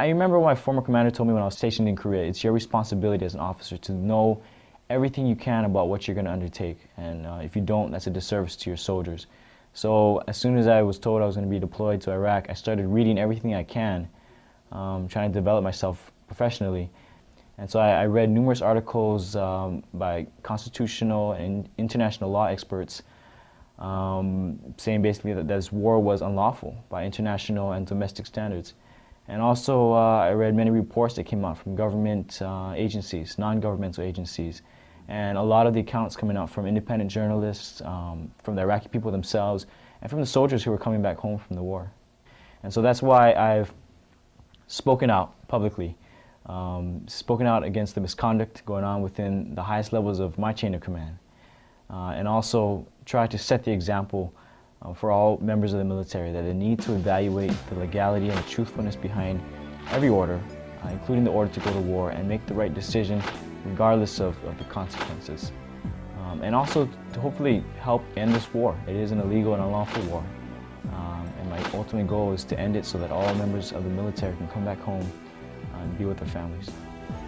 I remember my former commander told me when I was stationed in Korea, it's your responsibility as an officer to know everything you can about what you're going to undertake. And if you don't, that's a disservice to your soldiers. So as soon as I was told I was going to be deployed to Iraq, I started reading everything I can, trying to develop myself professionally. And so I read numerous articles by constitutional and international law experts saying basically that this war was unlawful by international and domestic standards. And also I read many reports that came out from government agencies, non-governmental agencies, and a lot of the accounts coming out from independent journalists, from the Iraqi people themselves, and from the soldiers who were coming back home from the war. And so that's why I've spoken out publicly, spoken out against the misconduct going on within the highest levels of my chain of command, and also tried to set the example for all members of the military that they need to evaluate the legality and the truthfulness behind every order, including the order to go to war, and make the right decision regardless of the consequences. And also to hopefully help end this war. It is an illegal and unlawful war. And my ultimate goal is to end it so that all members of the military can come back home and be with their families.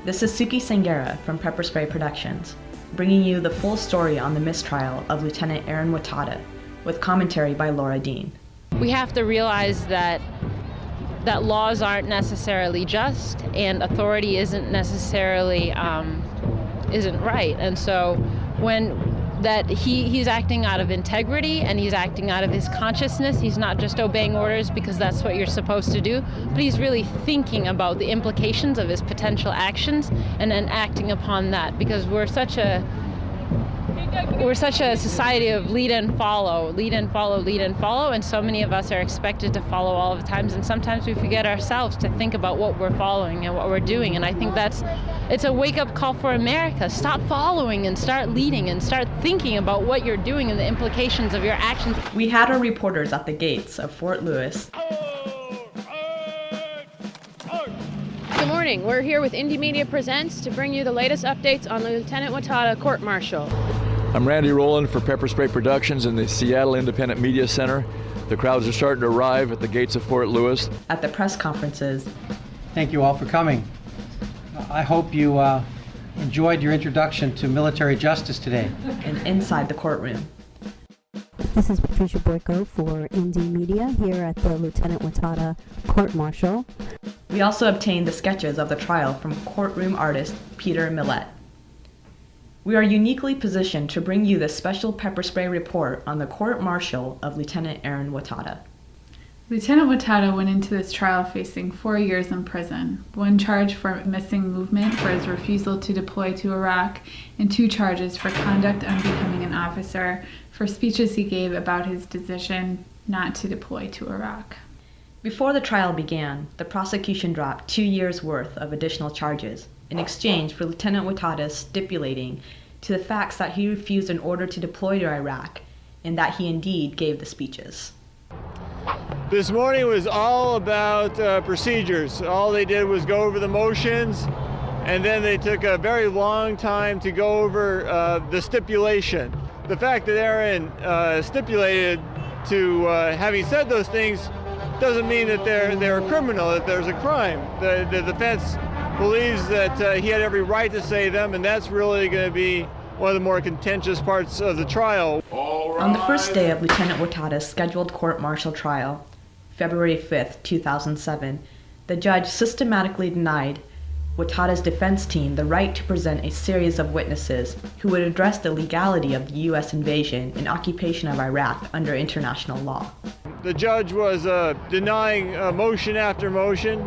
This is Suki Sangera from Pepper Spray Productions, bringing you the full story on the mistrial of Lieutenant Ehren Watada, with commentary by Laura Dean. We have to realize that laws aren't necessarily just, and authority isn't necessarily isn't right. And so he's acting out of integrity and he's acting out of his consciousness. He's not just obeying orders because that's what you're supposed to do, but he's really thinking about the implications of his potential actions and then acting upon that, because we're such a society of lead and follow, lead and follow, lead and follow, and so many of us are expected to follow all of the times, and sometimes we forget ourselves to think about what we're following and what we're doing. And I think it's a wake-up call for America. Stop following and start leading and start thinking about what you're doing and the implications of your actions. We had our reporters at the gates of Fort Lewis. Good morning. We're here with Indie Media Presents to bring you the latest updates on the Lieutenant Watada court-martial. I'm Randy Rowland for Pepper Spray Productions in the Seattle Independent Media Center. The crowds are starting to arrive at the gates of Fort Lewis. At the press conferences. Thank you all for coming. I hope you enjoyed your introduction to military justice today. And inside the courtroom. This is Patricia Boyko for Indie Media here at the Lieutenant Watada court-martial. We also obtained the sketches of the trial from courtroom artist Peter Millett. We are uniquely positioned to bring you this special pepper spray report on the court-martial of Lieutenant Ehren Watada. Lieutenant Watada went into this trial facing 4 years in prison, 1 charge for missing movement for his refusal to deploy to Iraq, and 2 charges for conduct unbecoming an officer for speeches he gave about his decision not to deploy to Iraq. Before the trial began, the prosecution dropped 2 years' worth of additional charges in exchange for Lieutenant Watada stipulating to the facts that he refused an order to deploy to Iraq and that he indeed gave the speeches. This morning was all about procedures. All they did was go over the motions, and then they took a very long time to go over the stipulation. The fact that Ehren stipulated to having said those things doesn't mean that they're a criminal, that there's a crime. The defense believes that he had every right to say them, and that's really going to be one of the more contentious parts of the trial. On the first day of Lieutenant Watada's scheduled court-martial trial, February 5th, 2007, the judge systematically denied Watada's defense team the right to present a series of witnesses who would address the legality of the U.S. invasion and occupation of Iraq under international law. The judge was denying motion after motion.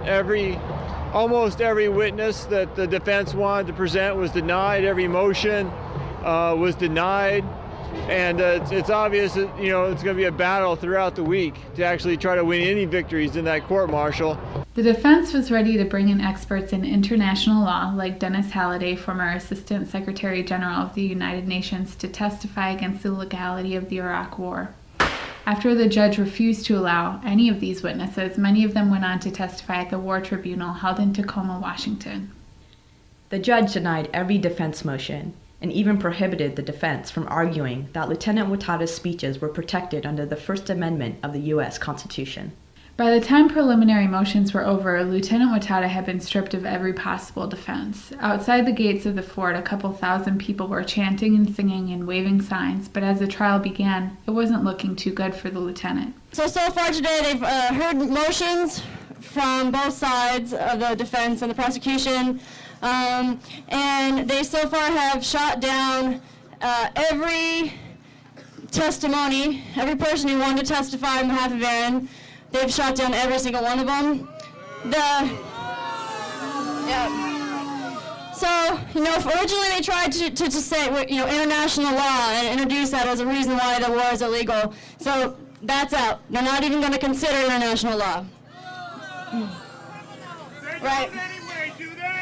Almost every witness that the defense wanted to present was denied. Every motion was denied. And it's obvious that, it's going to be a battle throughout the week to actually try to win any victories in that court-martial. The defense was ready to bring in experts in international law like Dennis Halliday, former Assistant Secretary General of the United Nations, to testify against the legality of the Iraq War. After the judge refused to allow any of these witnesses, many of them went on to testify at the War Tribunal held in Tacoma, Washington. The judge denied every defense motion and even prohibited the defense from arguing that Lieutenant Watada's speeches were protected under the First Amendment of the U.S. Constitution. By the time preliminary motions were over, Lieutenant Watada had been stripped of every possible defense. Outside the gates of the fort, a couple thousand people were chanting and singing and waving signs, but as the trial began, it wasn't looking too good for the lieutenant. So far today, they've heard motions from both sides of the defense and the prosecution, and they so far have shot down every testimony, every person who wanted to testify on behalf of Ehren. They've shot down every single one of them. So, originally they tried to say, international law and introduce that as a reason why the war is illegal. So that's out. They're not even going to consider international law. Right.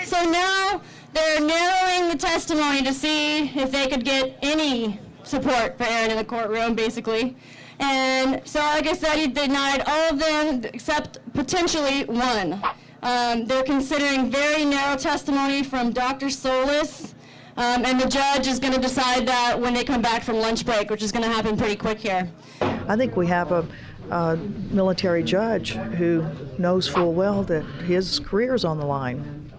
So now they're narrowing the testimony to see if they could get any support for Ehren in the courtroom, basically. And so, like I said, he denied all of them except potentially one. They're considering very narrow testimony from Dr. Solis, and the judge is going to decide that when they come back from lunch break, which is going to happen pretty quick here. I think we have a military judge who knows full well that his career's on the line.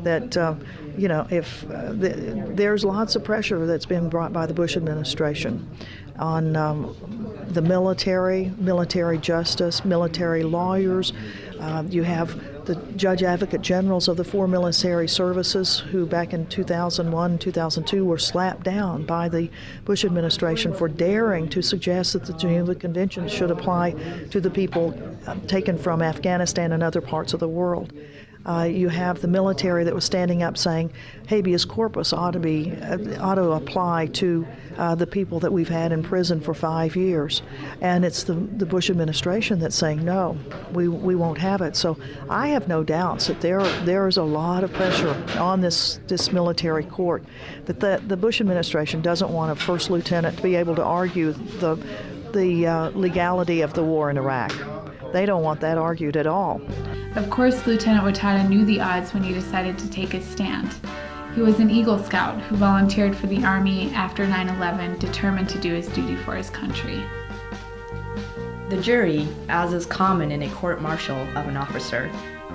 That if there's lots of pressure that's been brought by the Bush administration on the military justice, military lawyers. You have the judge advocate generals of the 4 military services who back in 2001, 2002 were slapped down by the Bush administration for daring to suggest that the Geneva Convention should apply to the people taken from Afghanistan and other parts of the world. You have the military that was standing up saying habeas corpus ought to apply to the people that we've had in prison for 5 years. And it's the Bush administration that's saying, no, we won't have it. So I have no doubts that there is a lot of pressure on this military court, that the Bush administration doesn't want a first lieutenant to be able to argue the legality of the war in Iraq. They don't want that argued at all. Of course, Lieutenant Watada knew the odds when he decided to take his stand. He was an Eagle Scout who volunteered for the Army after 9/11, determined to do his duty for his country. The jury, as is common in a court-martial of an officer,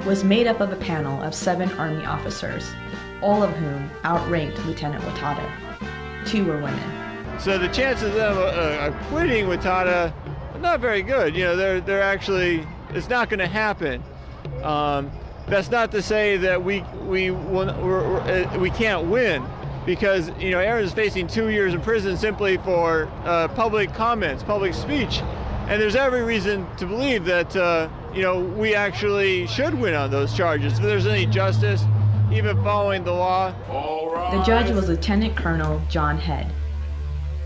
was made up of a panel of 7 Army officers, all of whom outranked Lieutenant Watada. 2 were women. So the chances of acquitting Watada are not very good. They're actually, it's not going to happen. That's not to say that we can't win, because Ehren is facing 2 years in prison simply for public comments, public speech, and there's every reason to believe that we actually should win on those charges. If there's any justice, even following the law. The judge was Lieutenant Colonel John Head.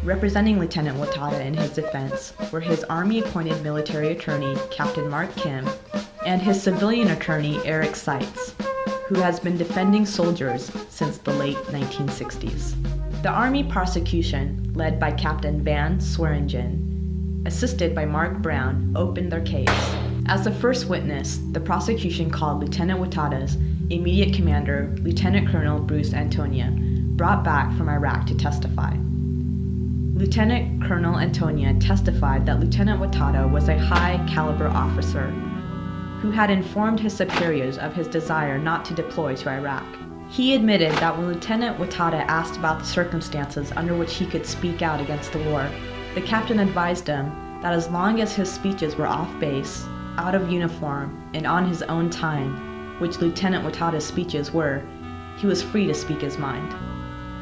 Representing Lieutenant Watada in his defense were his Army-appointed military attorney, Captain Mark Kim, and his civilian attorney, Eric Seitz, who has been defending soldiers since the late 1960s. The Army prosecution, led by Captain Van Swearingen, assisted by Mark Brown, opened their case. As the first witness, the prosecution called Lieutenant Watada's immediate commander, Lieutenant Colonel Bruce Antonia, brought back from Iraq to testify. Lieutenant Colonel Antonia testified that Lieutenant Watada was a high-caliber officer who had informed his superiors of his desire not to deploy to Iraq. He admitted that when Lieutenant Watada asked about the circumstances under which he could speak out against the war, the captain advised him that as long as his speeches were off base, out of uniform, and on his own time, which Lieutenant Watada's speeches were, he was free to speak his mind.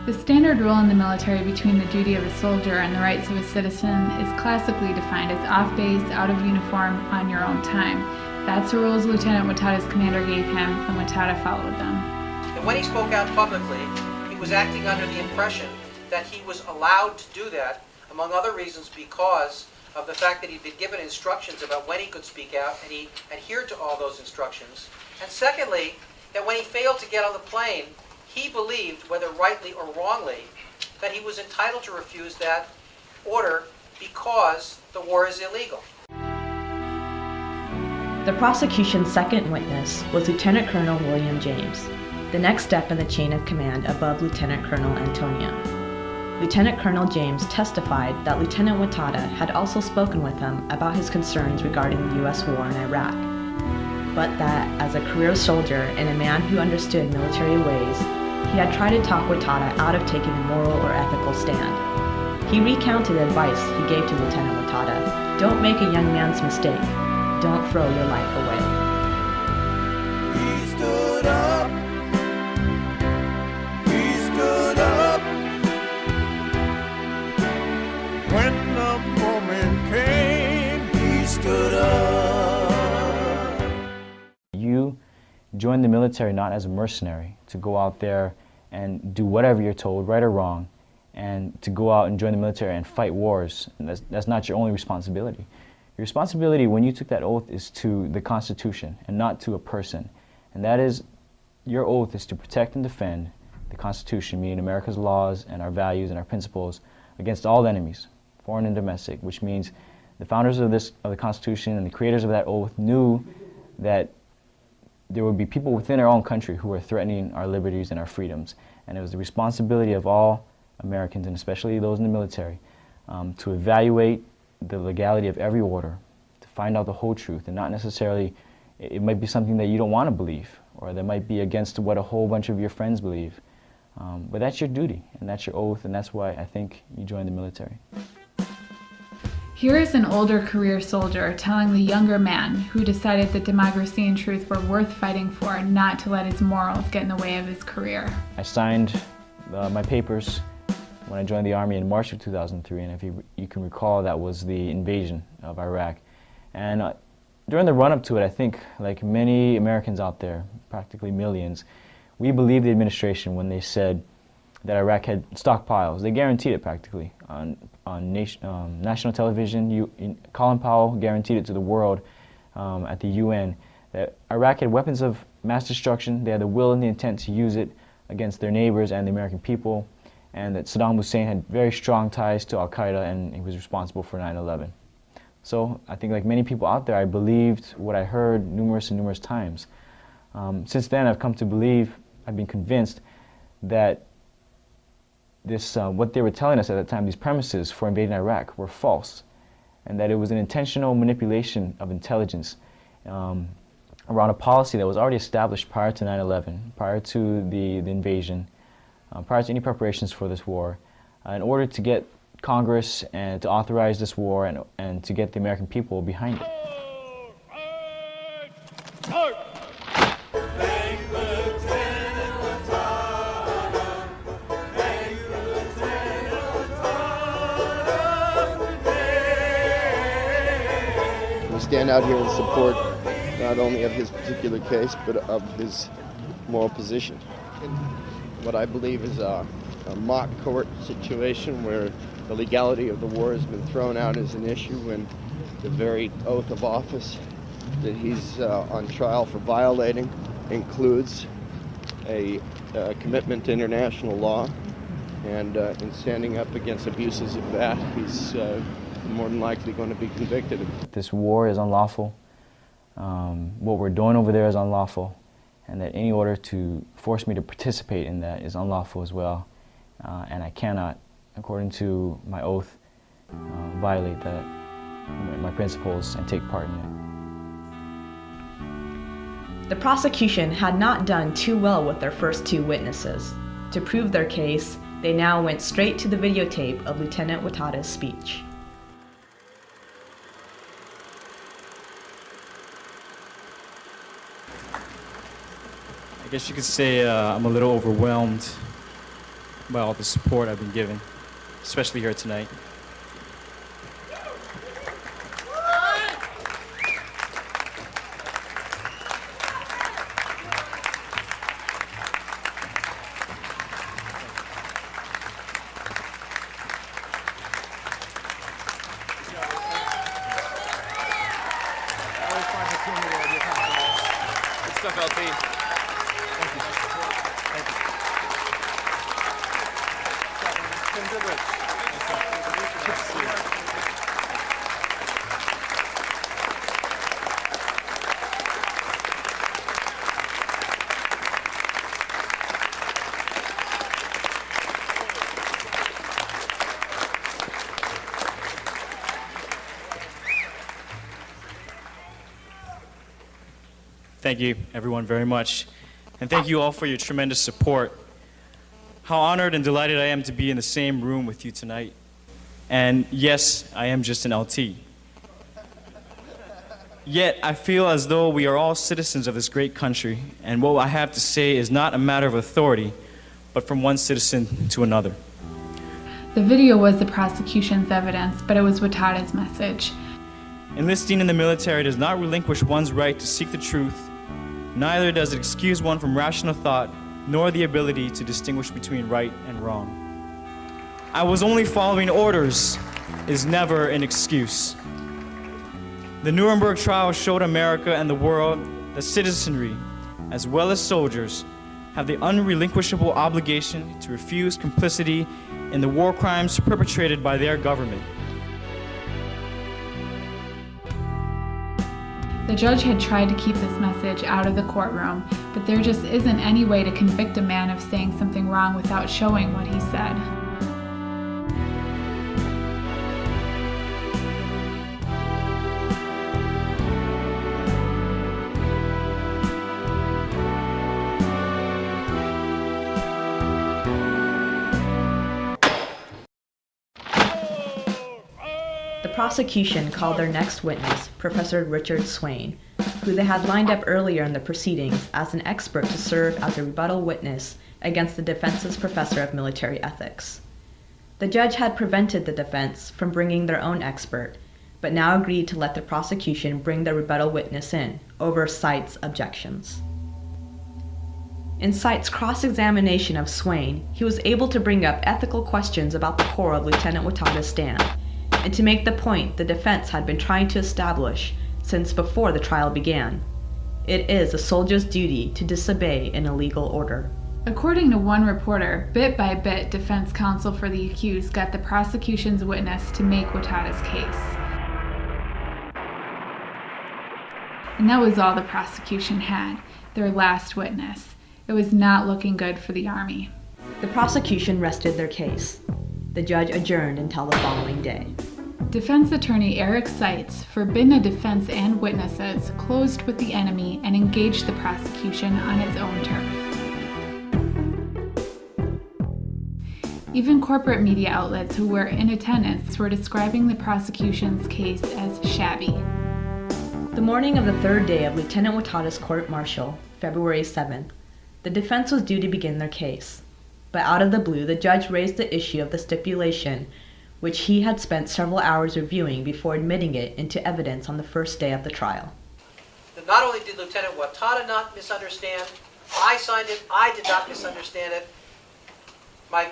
The standard rule in the military between the duty of a soldier and the rights of a citizen is classically defined as off base, out of uniform, on your own time. That's the rules Lieutenant Watada's commander gave him, and Watada followed them. And when he spoke out publicly, he was acting under the impression that he was allowed to do that, among other reasons because of the fact that he'd been given instructions about when he could speak out, and he adhered to all those instructions. And secondly, that when he failed to get on the plane, he believed, whether rightly or wrongly, that he was entitled to refuse that order because the war is illegal. The prosecution's second witness was Lieutenant Colonel William James, the next step in the chain of command above Lieutenant Colonel Antonia. Lieutenant Colonel James testified that Lieutenant Watada had also spoken with him about his concerns regarding the U.S. war in Iraq, but that as a career soldier and a man who understood military ways, he had tried to talk Watada out of taking a moral or ethical stand. He recounted advice he gave to Lieutenant Watada: don't make a young man's mistake. Don't throw your life away. He stood up. He stood up. When the moment came, he stood up. You join the military not as a mercenary to go out there and do whatever you're told, right or wrong, and to go out and join the military and fight wars. And that's not your only responsibility. Your responsibility when you took that oath is to the Constitution and not to a person. And that is, your oath is to protect and defend the Constitution, meaning America's laws and our values and our principles, against all enemies, foreign and domestic, which means the founders of the Constitution and the creators of that oath knew that there would be people within our own country who were threatening our liberties and our freedoms. And it was the responsibility of all Americans, and especially those in the military, to evaluate the legality of every order, to find out the whole truth, and not necessarily, it might be something that you don't want to believe, or that might be against what a whole bunch of your friends believe. But that's your duty, and that's your oath, and that's why I think you join the military. Here is an older career soldier telling the younger man who decided that democracy and truth were worth fighting for, not to let his morals get in the way of his career. I signed my papers when I joined the Army in March of 2003, and if you can recall, that was the invasion of Iraq. And during the run-up to it, I think, like many Americans out there, practically millions, we believed the administration when they said that Iraq had stockpiles. They guaranteed it practically. On national television, Colin Powell guaranteed it to the world at the UN, that Iraq had weapons of mass destruction. They had the will and the intent to use it against their neighbors and the American people, and that Saddam Hussein had very strong ties to Al-Qaeda, and he was responsible for 9/11. So I think, like many people out there, I believed what I heard numerous and numerous times. Since then, I've come to believe, I've been convinced that what they were telling us at that time, these premises for invading Iraq, were false, and that it was an intentional manipulation of intelligence around a policy that was already established prior to 9/11, prior to the invasion, prior to any preparations for this war, in order to get Congress and to authorize this war and to get the American people behind it. Stand out here in support not only of his particular case, but of his moral position. What I believe is a mock court situation where the legality of the war has been thrown out as an issue, when the very oath of office that he's on trial for violating includes a commitment to international law, and in standing up against abuses of that, he's more than likely going to be convicted. This war is unlawful. What we're doing over there is unlawful, and that any order to force me to participate in that is unlawful as well. And I cannot, according to my oath, violate my principles and take part in it. The prosecution had not done too well with their first two witnesses. To prove their case, they now went straight to the videotape of Lieutenant Watada's speech. I guess you could say I'm a little overwhelmed by all the support I've been given, especially here tonight. Good stuff, LT. Thank you, everyone, very much. And thank you all for your tremendous support. How honored and delighted I am to be in the same room with you tonight. And yes, I am just an LT. Yet, I feel as though we are all citizens of this great country, and what I have to say is not a matter of authority, but from one citizen to another. The video was the prosecution's evidence, but it was Watada's message. Enlisting in the military does not relinquish one's right to seek the truth, neither does it excuse one from rational thought, nor the ability to distinguish between right and wrong. I was only following orders is never an excuse. The Nuremberg trial showed America and the world that citizenry, as well as soldiers, have the unrelinquishable obligation to refuse complicity in the war crimes perpetrated by their government. The judge had tried to keep this message out of the courtroom, but there just isn't any way to convict a man of saying something wrong without showing what he said. The prosecution called their next witness, Professor Richard Swain, who they had lined up earlier in the proceedings as an expert to serve as a rebuttal witness against the defense's professor of military ethics. The judge had prevented the defense from bringing their own expert, but now agreed to let the prosecution bring their rebuttal witness in, over Seitz' objections. In Seitz' cross-examination of Swain, he was able to bring up ethical questions about the core of Lieutenant Watada's stand, and to make the point the defense had been trying to establish since before the trial began. It is a soldier's duty to disobey an illegal order. According to one reporter, bit by bit, defense counsel for the accused got the prosecution's witness to make Watada's case. And that was all the prosecution had, their last witness. It was not looking good for the Army. The prosecution rested their case. The judge adjourned until the following day. Defense attorney Eric Seitz, forbidden a defense and witnesses, closed with the enemy and engaged the prosecution on its own turf. Even corporate media outlets who were in attendance were describing the prosecution's case as shabby. The morning of the third day of Lieutenant Watada's court-martial, February 7th, the defense was due to begin their case. But out of the blue, the judge raised the issue of the stipulation, which he had spent several hours reviewing before admitting it into evidence on the first day of the trial. Not only did Lieutenant Watada not misunderstand, I signed it, I did not misunderstand it. My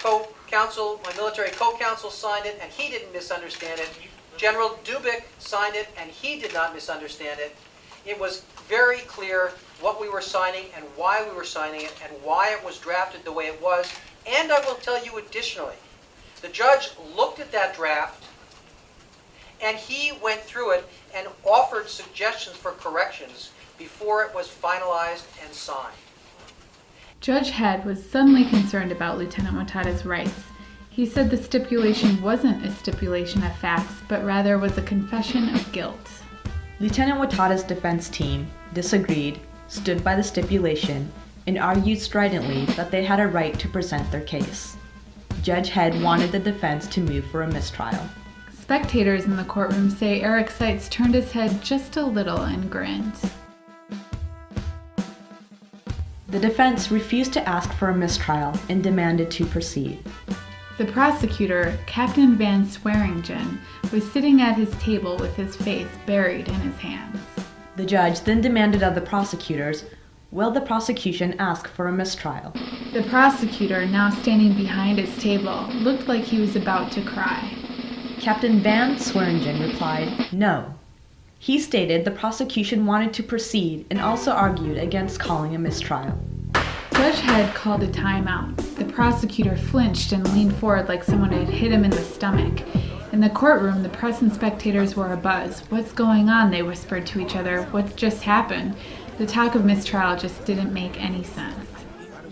military co-counsel signed it, and he didn't misunderstand it. General Dubik signed it, and he did not misunderstand it. It was very clear what we were signing and why we were signing it and why it was drafted the way it was. And I will tell you additionally, the judge looked at that draft and he went through it and offered suggestions for corrections before it was finalized and signed. Judge Head was suddenly concerned about Lieutenant Watada's rights. He said the stipulation wasn't a stipulation of facts, but rather was a confession of guilt. Lieutenant Watada's defense team disagreed, stood by the stipulation, and argued stridently that they had a right to present their case. Judge Head wanted the defense to move for a mistrial. Spectators in the courtroom say Eric Seitz turned his head just a little and grinned. The defense refused to ask for a mistrial and demanded to proceed. The prosecutor, Captain Van Swearingen, was sitting at his table with his face buried in his hands. The judge then demanded of the prosecutors, will the prosecution ask for a mistrial? The prosecutor, now standing behind his table, looked like he was about to cry. Captain Van Swearingen replied, no. He stated the prosecution wanted to proceed and also argued against calling a mistrial. Judge Head called a timeout. The prosecutor flinched and leaned forward like someone had hit him in the stomach. In the courtroom, the press and spectators were abuzz. What's going on? They whispered to each other. What just happened? The talk of mistrial just didn't make any sense.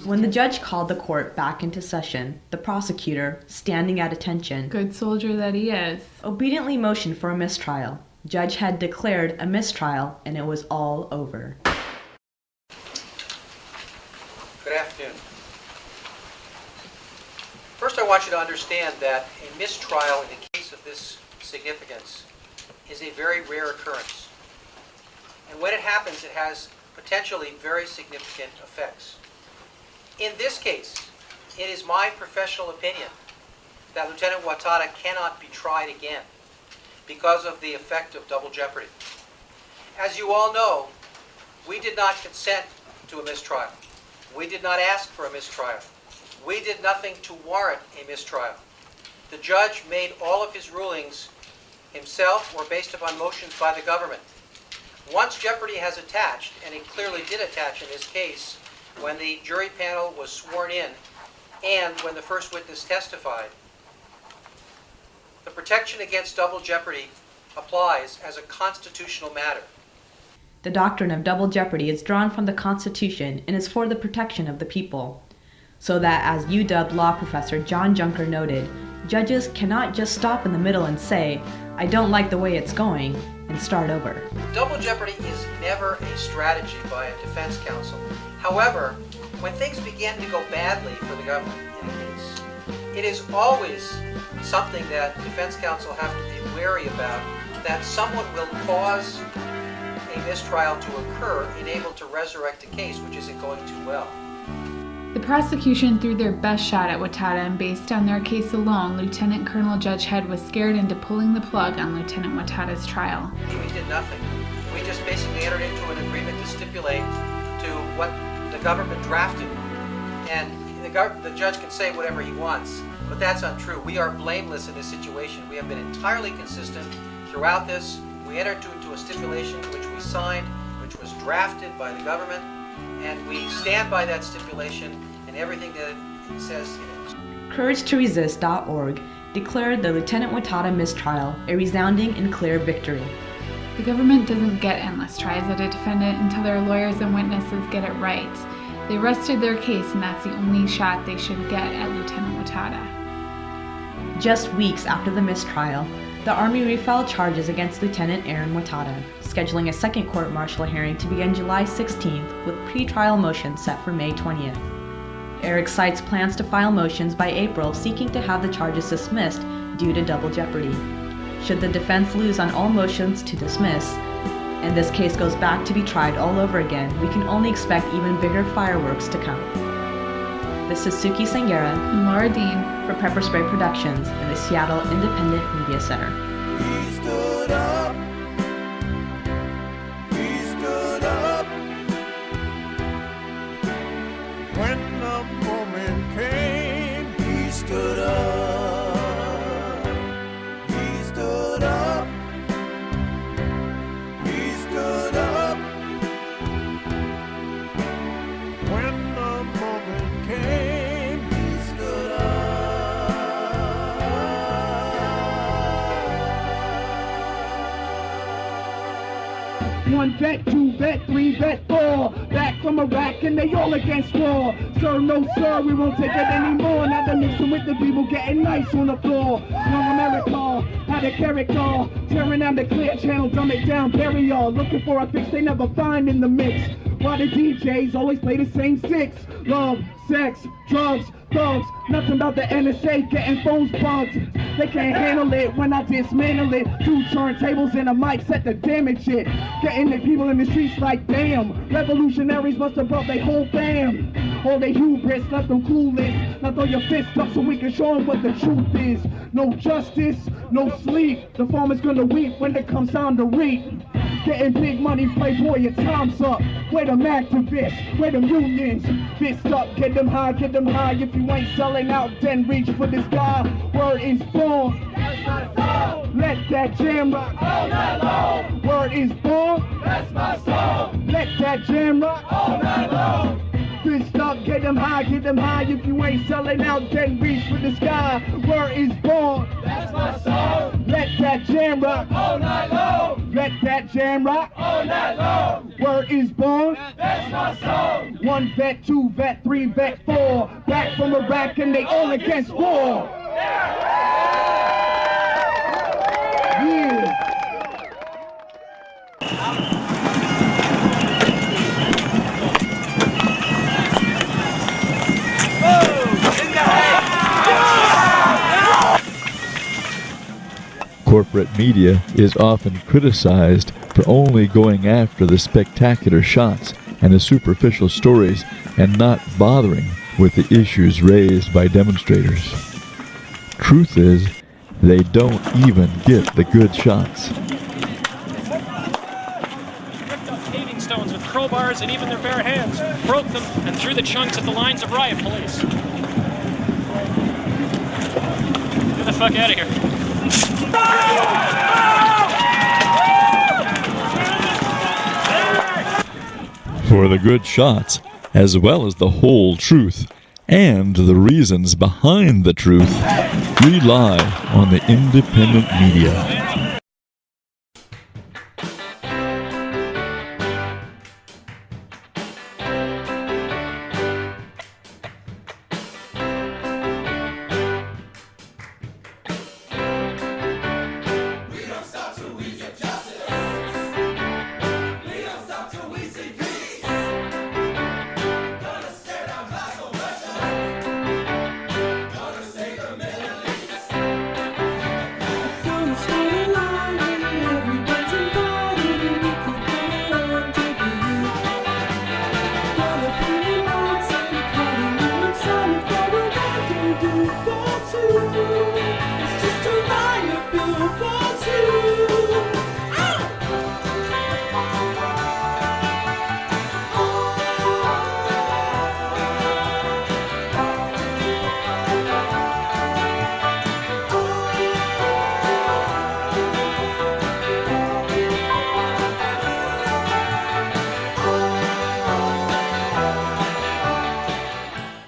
When the judge called the court back into session, the prosecutor, standing at attention, good soldier that he is, obediently motioned for a mistrial. Judge Head declared a mistrial, and it was all over. I want you to understand that a mistrial in a case of this significance is a very rare occurrence. And when it happens, it has potentially very significant effects. In this case, it is my professional opinion that Lieutenant Watada cannot be tried again because of the effect of double jeopardy. As you all know, we did not consent to a mistrial. We did not ask for a mistrial. We did nothing to warrant a mistrial. The judge made all of his rulings himself or based upon motions by the government. Once jeopardy has attached, and it clearly did attach in this case, when the jury panel was sworn in and when the first witness testified, the protection against double jeopardy applies as a constitutional matter. The doctrine of double jeopardy is drawn from the Constitution and is for the protection of the people. So that, as UW law professor John Junker noted, judges cannot just stop in the middle and say, "I don't like the way it's going," and start over. Double jeopardy is never a strategy by a defense counsel. However, when things begin to go badly for the government in a case, it is always something that defense counsel have to be wary about, that someone will cause a mistrial to occur and able to resurrect a case which isn't going too well. The prosecution threw their best shot at Watada, and based on their case alone, Lieutenant Colonel Judge Head was scared into pulling the plug on Lieutenant Watada's trial. We did nothing. We just basically entered into an agreement to stipulate to what the government drafted. And the judge can say whatever he wants, but that's untrue. We are blameless in this situation. We have been entirely consistent throughout this. We entered into a stipulation which we signed, which was drafted by the government, and we stand by that stipulation and everything that it says in it. CourageToResist.org declared the Lieutenant Watada mistrial a resounding and clear victory. The government doesn't get endless tries at a defendant until their lawyers and witnesses get it right. They rested their case, and that's the only shot they should get at Lieutenant Watada. Just weeks after the mistrial, the Army refiled charges against Lieutenant Ehren Watada, scheduling a second court-martial hearing to begin July 16th with pre-trial motions set for May 20th. Eric cites plans to file motions by April seeking to have the charges dismissed due to double jeopardy. Should the defense lose on all motions to dismiss, and this case goes back to be tried all over again, we can only expect even bigger fireworks to come. This is Suki Sangera and Laura Dean for Pepper Spray Productions in the Seattle Independent Media Center. He stood up. He stood up. When the moment came, he stood up. He stood up. He stood up. When the moment came, he stood up. One vet, two vet, three vet, four. Back from Iraq and they all against war. Sir, no sir, we won't take it anymore. Now they're mixing with the people getting nice on the floor. Young America had a character, tearing down the clear channel, dumb it down, bury y'all. Looking for a fix they never find in the mix. Why the DJs always play the same six? Love, sex, drugs, thugs. Nothing about the NSA getting phones bugged. They can't handle it when I dismantle it. 2 turntables and a mic set to damage it. Getting the people in the streets like damn. Revolutionaries must have brought their whole fam. All they hubris left them clueless. Now throw your fists up so we can show them what the truth is. No justice, no sleep. The farmer's gonna weep when it comes time to reap. Getting big money, playboy, your time's up. Where them activists, where them unions. Fist up, get them high, get them high. If you ain't selling out, then reach for the sky. Word is born. That's my song. Let that jam rock all night long. Word is born. That's my song. Let that jam rock all night long. Fist up, get them high, get them high. If you ain't selling out, then reach for the sky. Word is born. That's my song. Let that jam rock all night long. Let that jam rock all night long. Word is born. That's my song. 1 vet, 2 vet, 3 vet, 4. Back from Iraq and they all against war. Yeah. Corporate media is often criticized for only going after the spectacular shots and the superficial stories and not bothering with the issues raised by demonstrators. Truth is, they don't even get the good shots. Ripped up paving stones with crowbars and even their bare hands, broke them and threw the chunks at the lines of riot police. Get the fuck out of here. For the good shots, as well as the whole truth, and the reasons behind the truth, rely on the independent media.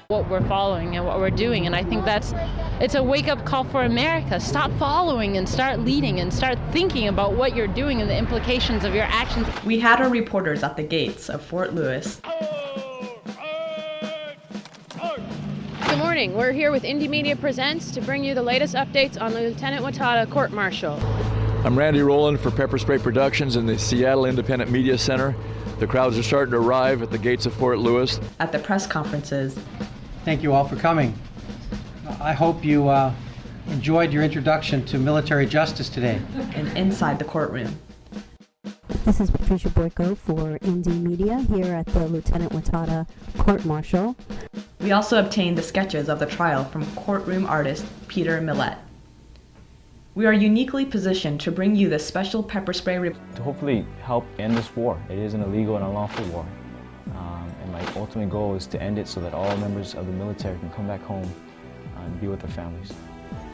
What we're following and what we're doing, and I think it's a wake-up call for America. Stop following and start leading and start thinking about what you're doing and the implications of your actions. We had our reporters at the gates of Fort Lewis. Good morning. We're here with Indie Media Presents to bring you the latest updates on the Lieutenant Watada court-martial. I'm Randy Rowland for Pepper Spray Productions in the Seattle Independent Media Center. The crowds are starting to arrive at the gates of Fort Lewis. At the press conferences. Thank you all for coming. I hope you enjoyed your introduction to military justice today. And inside the courtroom. This is Patricia Boyko for Indie Media here at the Lieutenant Watada court-martial. We also obtained the sketches of the trial from courtroom artist Peter Millett. We are uniquely positioned to bring you this special pepper spray to hopefully help end this war. It is an illegal and unlawful war. And my ultimate goal is to end it so that all members of the military can come back home and be with their families.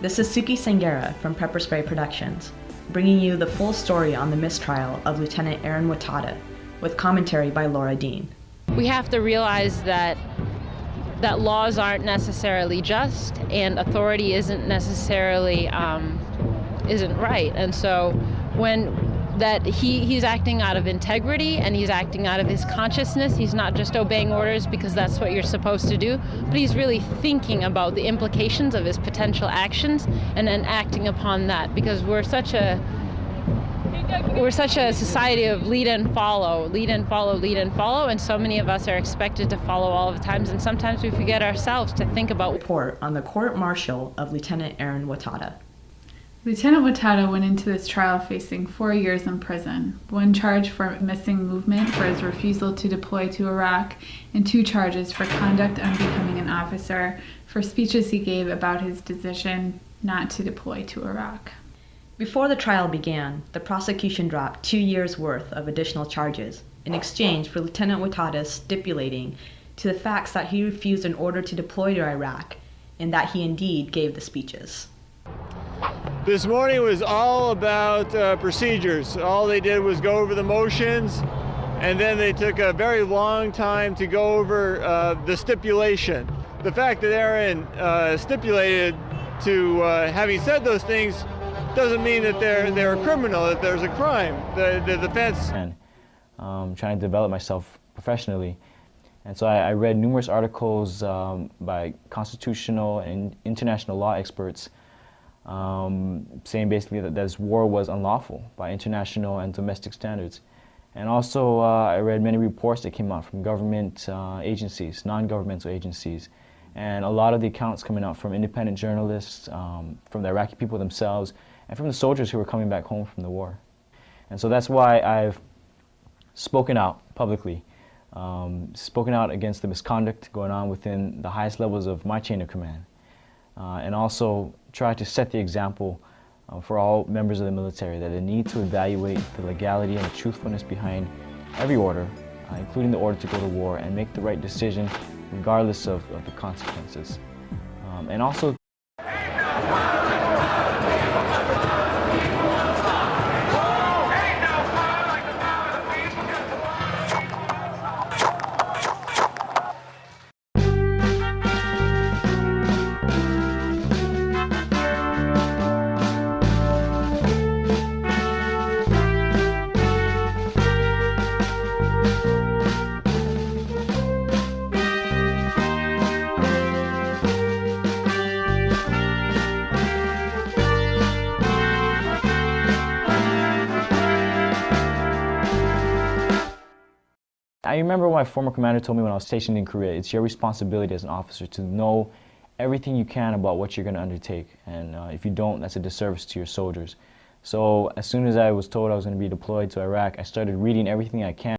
This is Suki Sangera from Pepper Spray Productions, bringing you the full story on the mistrial of Lieutenant Ehren Watada, with commentary by Laura Dean. We have to realize that laws aren't necessarily just, and authority isn't necessarily isn't right. And so when he's acting out of integrity and he's acting out of his consciousness, he's not just obeying orders because that's what you're supposed to do, but he's really thinking about the implications of his potential actions and then acting upon that, because we're such a society of lead and follow, lead and follow, lead and follow, and so many of us are expected to follow all of the times, and sometimes we forget ourselves to think about. Report on the court-martial of Lieutenant Ehren Watada. Lieutenant Watada went into this trial facing 4 years in prison, 1 charge for missing movement for his refusal to deploy to Iraq, and 2 charges for conduct unbecoming an officer for speeches he gave about his decision not to deploy to Iraq. Before the trial began, the prosecution dropped 2 years' worth of additional charges in exchange for Lieutenant Watada stipulating to the facts that he refused an order to deploy to Iraq and that he indeed gave the speeches. This morning was all about procedures. All they did was go over the motions, and then they took a very long time to go over the stipulation. The fact that Ehren stipulated to having said those things doesn't mean that they're a criminal, that there's a crime. The defense. And trying to develop myself professionally. And so I read numerous articles by constitutional and international law experts saying basically that this war was unlawful by international and domestic standards. And also I read many reports that came out from government agencies, non-governmental agencies, and a lot of the accounts coming out from independent journalists, from the Iraqi people themselves, and from the soldiers who were coming back home from the war. And so that's why I've spoken out publicly, spoken out against the misconduct going on within the highest levels of my chain of command, and also tried to set the example for all members of the military that they need to evaluate the legality and the truthfulness behind every order, including the order to go to war, and make the right decision regardless of the consequences. And also I remember my former commander told me when I was stationed in Korea, it's your responsibility as an officer to know everything you can about what you're going to undertake, and if you don't, that's a disservice to your soldiers. So as soon as I was told I was going to be deployed to Iraq, I started reading everything I can